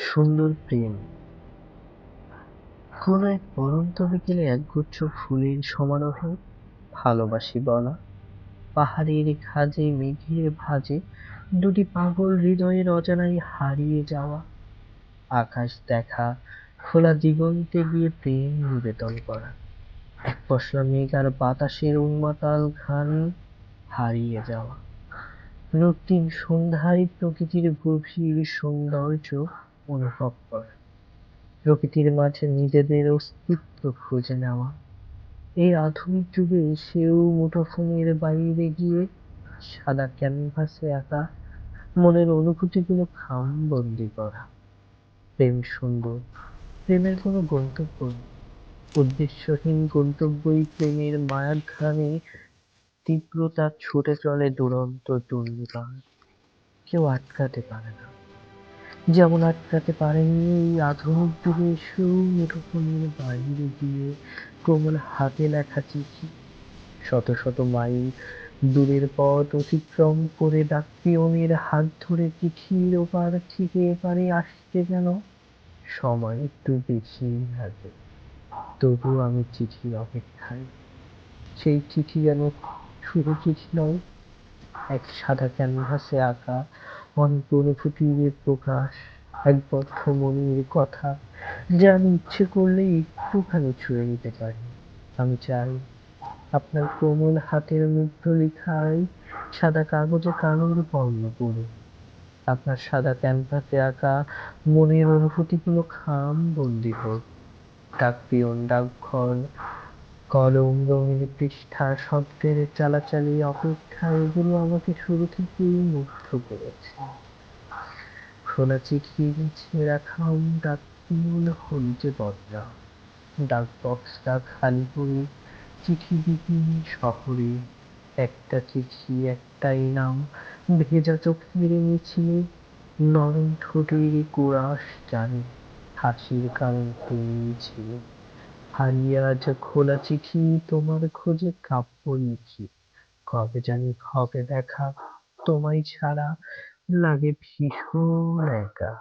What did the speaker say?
সুন্দর প্রেম। কোন এক পড়ন্ত বিকেলে একগুচ্ছ ফুলের সমারোহে ভালোবাসি বলা, পাহাড়ের খাজে মেঘের ভাঁজে দুটি পাগল হৃদয়ের অজানাই হারিয়ে যাওয়া, আকাশ দেখা, খোলা দিগন্তে গিয়ে প্রেম নিবেদন করা, এক পশলা মেঘ আর বাতাসের উন্মাতাল ঘ্রাণ হারিয়ে যাওয়া, রক্তিম সন্ধ্যায় প্রকৃতির গভীর সৌন্দর্য অনুভব করা, প্রকৃতির মাঝে নিজেদের অস্তিত্ব খুঁজে নেওয়া। এই আধুনিক যুগে এসেও মুঠোফোনের বাইরে গিয়ে সাদা ক্যানভাসে আঁকা মনের অনুভূতিগুলো খামবন্দি করা। প্রেম সুন্দর, প্রেমের কোনো গন্তব্য নেই, উদ্দেশ্যহীন গন্তব্যই প্রেমের মায়াঘ্রাণে তীব্রতা ছুটে চলে দুরন্ত দুর্নিবার। কেউ আটকাতে পারে না, যেমন আটকাতে পারেনি এই আধুনিক যুগে এসেও মুঠোফোনের বাইরে গিয়ে কোমল হাতে লেখা চিঠি, শত শত মাইল দূরের পথ অতিক্রম করে ডাকপিয়নের হাত ধরে চিঠির ওপার থেকে এপারে আসতে যেন সময় একটু বেশি লাগে। তবু আমি চিঠির অপেক্ষায়, সেই চিঠি যেন শুধু চিঠি নয়, এক সাদা ক্যানভাসে আঁকা অনেক অনুভূতির প্রকাশ, এক বদ্ধ মনের কথা যা আমি ইচ্ছে করলে একটুখানি ছুঁয়ে নিতে পারি। আমি চাই আপনার কোমল হাতের মুগ্ধ লেখায় সাদা কাগজে কালোর বর্ণ পড়ুন, আপনার সাদা ক্যানভাসে আঁকা মনের অনুভূতিগুলো খাম বন্দি হোক। ডাকপিয়ন, ডাকঘর, কলম, রঙিন পৃষ্ঠা, শব্দের চালাচালি, অপেক্ষা, এগুলো আমাকে শুরু থেকেই মুগ্ধ করেছে। খোলা চিঠির ছেঁড়া খাম ডাকপিয়ন হইতে বদলা, ডাক বক্সটা খালি হয়ে চিঠি বিহীন শহরে, একটা চিঠি একটাই নাম, ভেজা চোখের মিছিলে, নরম ঠোঁটের কোরাস জানি হাসির কারণ তুমি ছিলে। হারিয়ে আজ খোলা চিঠি, তোমার খোঁজে কাব্য লিখি, কবে জানি হবে দেখা, তোমায় ছাড়া লাগে ভীষণ একা।